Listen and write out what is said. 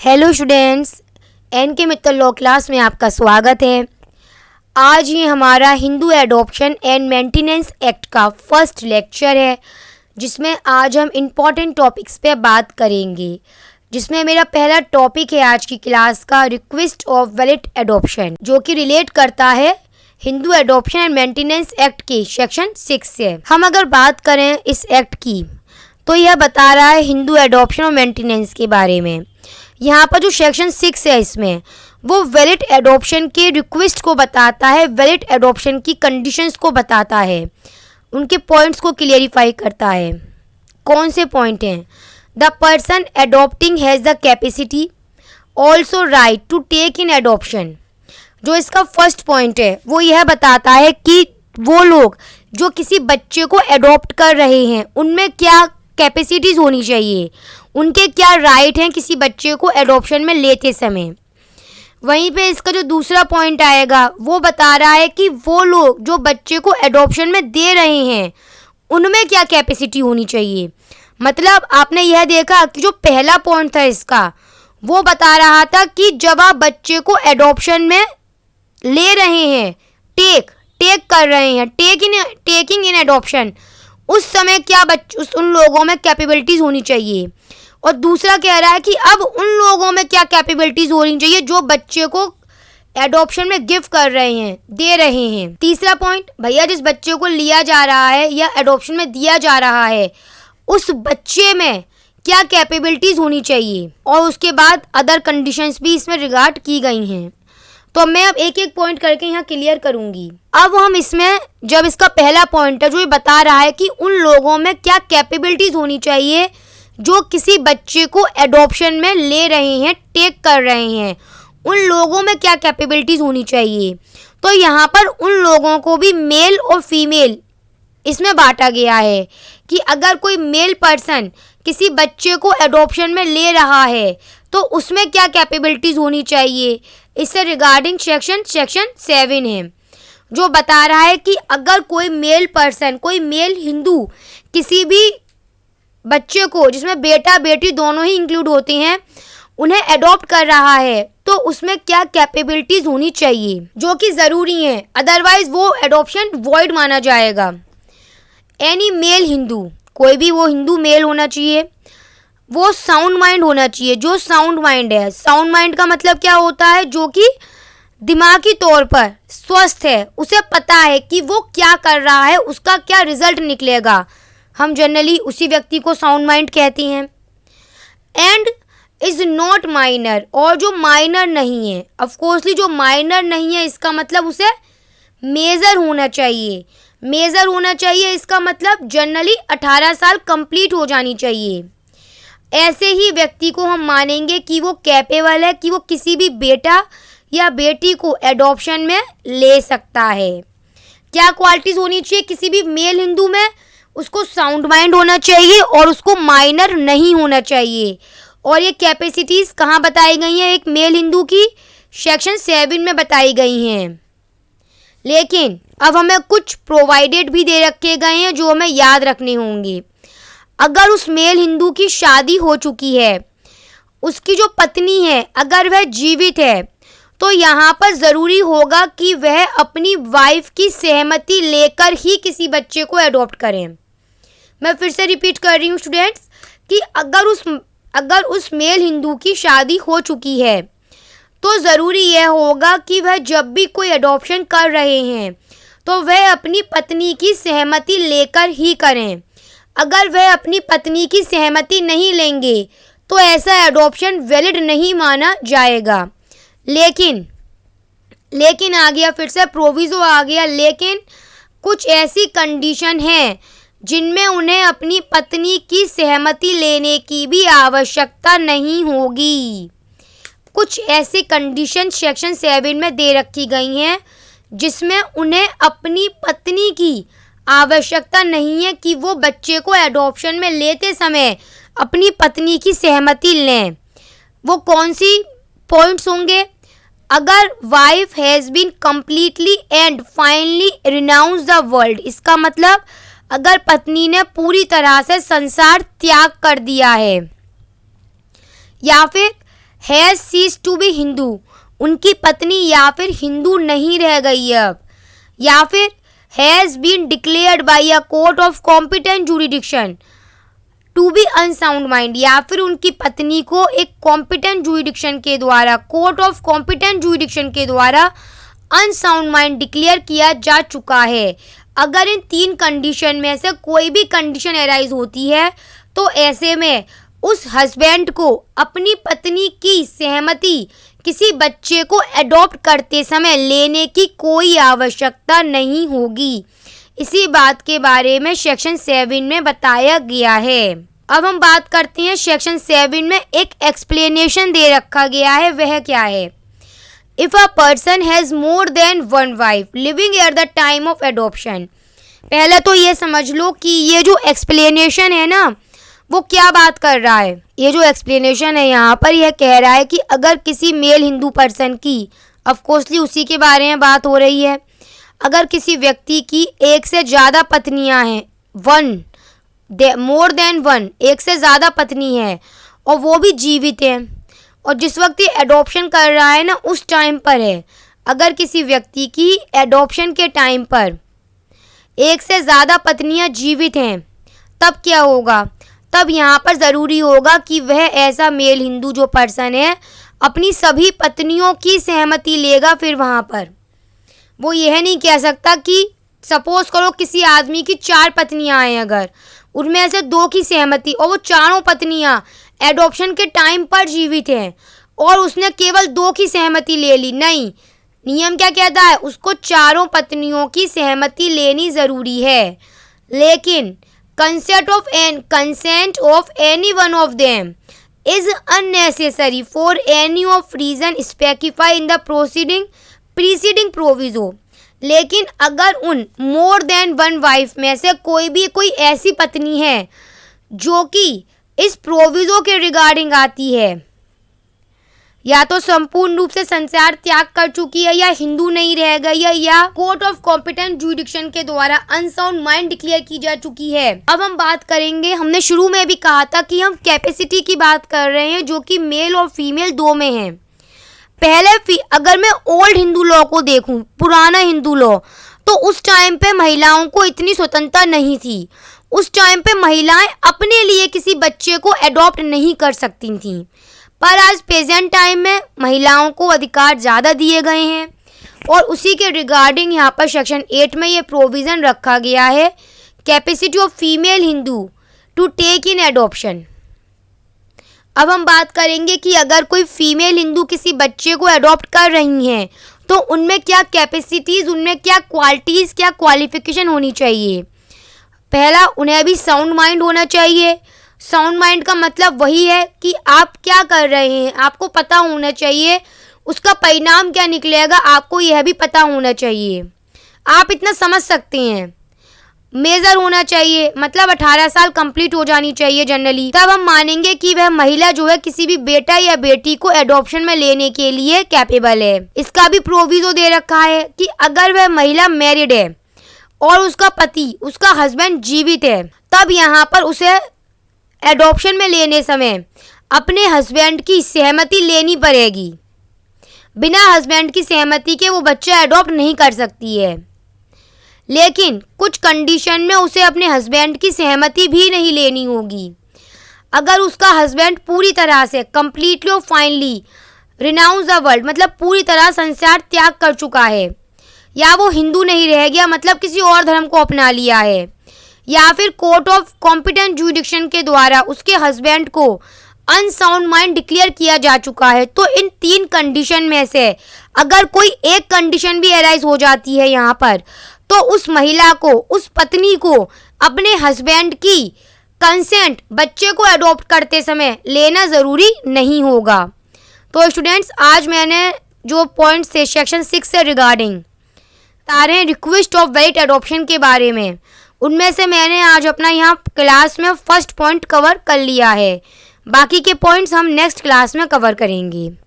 Hello students, N के Mittal law class में आपका स्वागत है। आज ये हमारा Hindu adoption and maintenance act का फर्स्ट लेक्चर है, जिसमें आज हम इम्पॉर्टेंट टॉपिक्स पे बात करेंगे। जिसमें मेरा पहला टॉपिक है आज की क्लास का रिक्वेस्ट ऑफ वैलिड एडॉप्शन, जो कि रिलेट करता है Hindu adoption and maintenance act के सेक्शन 6 से। हम अगर बात करें इस एक्ट की, तो यह बता रहा है हिंदू एडॉप्शन और मेंटेनेंस के बारे में। यहाँ पर जो सेक्शन 6 है, इसमें वो वैलिड एडॉप्शन के रिक्वेस्ट को बताता है, वैलिड एडॉप्शन की कंडीशंस को बताता है, उनके पॉइंट्स को क्लियरिफाई करता है। कौन से पॉइंट हैं? The person adopting has the capacity also right to take in adoption. जो इसका फर्स्ट पॉइंट है वो यह बताता है कि वो लोग जो किसी बच्चे को एडॉप्ट कर रहे हैं, उनमें क्या कैपेसिटीज़ होनी चाहिए, उनके क्या राइट हैं किसी बच्चे को एडॉप्शन में लेते समय। वहीं पे इसका जो दूसरा पॉइंट आएगा वो बता रहा है कि वो लोग जो बच्चे को एडॉप्शन में दे रहे हैं, उनमें क्या कैपेसिटी होनी चाहिए। मतलब आपने यह देखा कि जो पहला पॉइंट था इसका, वो बता रहा था कि जब आप बच्चे को एडॉप्शन में ले रहे हैं, टेक कर रहे हैं, टेकिंग इन एडॉप्शन, उस समय क्या उन लोगों में कैपेबिलिटीज़ होनी चाहिए। और दूसरा कह रहा है कि अब उन लोगों में क्या कैपेबिलिटीज़ होनी चाहिए जो बच्चे को एडॉप्शन में गिफ्ट कर रहे हैं, दे रहे हैं। तीसरा पॉइंट, भैया जिस बच्चे को लिया जा रहा है या एडॉप्शन में दिया जा रहा है, उस बच्चे में क्या कैपेबिलिटीज़ होनी चाहिए। और उसके बाद अदर कंडीशंस भी इसमें रिगार्ड की गई हैं। तो मैं अब एक एक पॉइंट करके यहाँ क्लियर करूँगी। अब हम इसमें जब इसका पहला पॉइंट है जो ये बता रहा है कि उन लोगों में क्या कैपेबिलिटीज़ होनी चाहिए जो किसी बच्चे को एडॉप्शन में ले रहे हैं, टेक कर रहे हैं, उन लोगों में क्या कैपेबिलिटीज़ होनी चाहिए। तो यहाँ पर उन लोगों को भी मेल और फीमेल इसमें बांटा गया है कि अगर कोई मेल पर्सन किसी बच्चे को एडॉप्शन में ले रहा है तो उसमें क्या कैपेबिलिटीज़ होनी चाहिए। इससे रिगार्डिंग सेक्शन 7 है, जो बता रहा है कि अगर कोई मेल पर्सन, कोई मेल हिंदू किसी भी बच्चे को, जिसमें बेटा बेटी दोनों ही इंक्लूड होते हैं, उन्हें एडॉप्ट कर रहा है, तो उसमें क्या कैपेबिलिटीज़ होनी चाहिए जो कि ज़रूरी हैं, अदरवाइज़ वो एडॉप्शन वॉइड माना जाएगा। एनी मेल हिंदू, कोई भी वो हिंदू मेल होना चाहिए, वो साउंड माइंड होना चाहिए। जो साउंड माइंड है, साउंड माइंड का मतलब क्या होता है, जो कि दिमागी तौर पर स्वस्थ है, उसे पता है कि वो क्या कर रहा है, उसका क्या रिजल्ट निकलेगा। हम जनरली उसी व्यक्ति को साउंड माइंड कहती हैं। एंड इज़ नॉट माइनर, और जो माइनर नहीं है, ऑफकोर्सली जो माइनर नहीं है, इसका मतलब उसे मेजर होना चाहिए। मेजर होना चाहिए इसका मतलब जनरली 18 साल कंप्लीट हो जानी चाहिए। ऐसे ही व्यक्ति को हम मानेंगे कि वो कैपेबल है कि वो किसी भी बेटा या बेटी को एडॉप्शन में ले सकता है। क्या क्वालिटीज़ होनी चाहिए किसी भी मेल हिंदू में? उसको साउंड माइंड होना चाहिए और उसको माइनर नहीं होना चाहिए। और ये कैपेसिटीज़ कहाँ बताई गई हैं? एक मेल हिंदू की सेक्शन 7 में बताई गई हैं। लेकिन अब हमें कुछ प्रोवाइडेड भी दे रखे गए हैं जो हमें याद रखने होंगे। अगर उस मेल हिंदू की शादी हो चुकी है, उसकी जो पत्नी है अगर वह जीवित है, तो यहाँ पर ज़रूरी होगा कि वह अपनी वाइफ की सहमति लेकर ही किसी बच्चे को एडॉप्ट करें। मैं फिर से रिपीट कर रही हूँ स्टूडेंट्स कि अगर उस मेल हिंदू की शादी हो चुकी है, तो ज़रूरी यह होगा कि वह जब भी कोई एडॉप्शन कर रहे हैं तो वह अपनी पत्नी की सहमति लेकर ही करें। अगर वह अपनी पत्नी की सहमति नहीं लेंगे तो ऐसा एडॉप्शन वैलिड नहीं माना जाएगा। लेकिन आ गया, फिर से प्रोविज़ो आ गया, लेकिन कुछ ऐसी कंडीशन हैं जिनमें उन्हें अपनी पत्नी की सहमति लेने की भी आवश्यकता नहीं होगी। कुछ ऐसी कंडीशन सेक्शन 7 में दे रखी गई हैं जिसमें उन्हें अपनी पत्नी की आवश्यकता नहीं है कि वो बच्चे को एडॉप्शन में लेते समय अपनी पत्नी की सहमति लें। वो कौन सी पॉइंट्स होंगे? अगर wife has been completely and finally renounce the world, इसका मतलब अगर पत्नी ने पूरी तरह से संसार त्याग कर दिया है, या फिर has cease to be Hindu, उनकी पत्नी या फिर हिंदू नहीं रह गई है अब, या फिर has been declared by a court of competent jurisdiction to be unsound mind, या फिर उनकी पत्नी को एक कॉम्पिटेंट जुरिडिक्शन के द्वारा, कोर्ट ऑफ कॉम्पिटेंट जुरिडिक्शन के द्वारा अनसाउंड माइंड डिक्लेयर किया जा चुका है। अगर इन 3 कंडीशन में से कोई भी कंडीशन एराइज होती है तो ऐसे में उस हस्बैंड को अपनी पत्नी की सहमति किसी बच्चे को एडॉप्ट करते समय लेने की कोई आवश्यकता नहीं होगी। इसी बात के बारे में सेक्शन 7 में बताया गया है। अब हम बात करते हैं सेक्शन 7 में एक एक्सप्लेनेशन दे रखा गया है, वह क्या है? If a person has more than one wife living at the time of adoption. पहले तो ये समझ लो कि ये जो एक्सप्लेनेशन है ना वो क्या बात कर रहा है। ये जो एक्सप्लेनेशन है यहाँ पर यह कह रहा है कि अगर किसी मेल हिंदू पर्सन की, ऑफकोर्सली उसी के बारे में बात हो रही है, अगर किसी व्यक्ति की एक से ज़्यादा पत्नियाँ हैं, मोर देन वन, एक से ज़्यादा पत्नी है और वो भी जीवित हैं, और जिस वक्त ये एडॉप्शन कर रहा है ना उस टाइम पर है, अगर किसी व्यक्ति की एडॉप्शन के टाइम पर एक से ज़्यादा पत्नियां जीवित हैं तब क्या होगा? तब यहाँ पर ज़रूरी होगा कि वह ऐसा मेल हिंदू जो पर्सन है अपनी सभी पत्नियों की सहमति लेगा। फिर वहाँ पर वो यह नहीं कह सकता कि सपोज करो किसी आदमी की 4 पत्नियां हैं, अगर उनमें से 2 की सहमति और वो चारों पत्नियां एडॉप्शन के टाइम पर जीवित हैं और उसने केवल 2 की सहमति ले ली। नहीं, नियम क्या कहता है? उसको चारों पत्नियों की सहमति लेनी ज़रूरी है। लेकिन consent of any one of them is unnecessary for any of reason specify in the preceding proviso. लेकिन अगर उन मोर देन वन वाइफ में से कोई ऐसी पत्नी है जो कि इस प्रोविजो के रिगार्डिंग आती है, या तो संपूर्ण रूप से संसार त्याग कर चुकी है, या हिंदू नहीं रह गई है, या कोर्ट ऑफ कॉम्पिटेंट जुरिडिक्शन के द्वारा अनसाउंड माइंड डिक्लेयर की जा चुकी है। अब हम बात करेंगे, हमने शुरू में भी कहा था कि हम कैपेसिटी की बात कर रहे हैं जो कि मेल और फीमेल 2 में है। पहले अगर मैं ओल्ड हिंदू लॉ को देखूं, पुराना हिंदू लॉ, तो उस टाइम पे महिलाओं को इतनी स्वतंत्रता नहीं थी। उस टाइम पे महिलाएं अपने लिए किसी बच्चे को एडॉप्ट नहीं कर सकती थीं, पर आज प्रेजेंट टाइम में महिलाओं को अधिकार ज़्यादा दिए गए हैं और उसी के रिगार्डिंग यहाँ पर सेक्शन 8 में ये प्रोविज़न रखा गया है, capacity of female Hindu to take in adoption. अब हम बात करेंगे कि अगर कोई फीमेल हिंदू किसी बच्चे को एडॉप्ट कर रही हैं तो उनमें क्या कैपेसिटीज़, उनमें क्या क्वालिटीज़, क्या क्वालिफिकेशन होनी चाहिए। पहला, उन्हें भी साउंड माइंड होना चाहिए। साउंड माइंड का मतलब वही है कि आप क्या कर रहे हैं आपको पता होना चाहिए, उसका परिणाम क्या निकलेगा आपको यह भी पता होना चाहिए। आप इतना समझ सकते हैं। मेजर होना चाहिए, मतलब 18 साल कंप्लीट हो जानी चाहिए जनरली, तब हम मानेंगे कि वह महिला जो है किसी भी बेटा या बेटी को एडॉप्शन में लेने के लिए कैपेबल है। इसका भी प्रोविजो दे रखा है कि अगर वह महिला मैरिड है और उसका पति, उसका हस्बैंड जीवित है, तब यहाँ पर उसे एडॉप्शन में लेने समय अपने हस्बैंड की सहमति लेनी पड़ेगी। बिना हस्बैंड की सहमति के वो बच्चा एडॉप्ट नहीं कर सकती है। लेकिन कुछ कंडीशन में उसे अपने हस्बैंड की सहमति भी नहीं लेनी होगी। अगर उसका हस्बैंड पूरी तरह से कंप्लीटली और फाइनली रिनाउंस द वर्ल्ड, मतलब पूरी तरह संसार त्याग कर चुका है, या वो हिंदू नहीं रह गया, मतलब किसी और धर्म को अपना लिया है, या फिर कोर्ट ऑफ कॉम्पिटेंट जुरिडिक्शन के द्वारा उसके हस्बैंड को अनसाउंड माइंड डिक्लेयर किया जा चुका है, तो इन 3 कंडीशन में से अगर कोई एक कंडीशन भी एराइज हो जाती है यहाँ पर, तो उस महिला को, उस पत्नी को अपने हस्बैंड की कंसेंट बच्चे को एडॉप्ट करते समय लेना ज़रूरी नहीं होगा। तो स्टूडेंट्स, आज मैंने जो पॉइंट्स थे सेक्शन 6 से रिगार्डिंग बता रहे हैं रिक्वेस्ट ऑफ वैलिड एडॉप्शन के बारे में, उनमें से मैंने आज अपना यहाँ क्लास में फर्स्ट पॉइंट कवर कर लिया है। बाकी के पॉइंट्स हम नेक्स्ट क्लास में कवर करेंगे।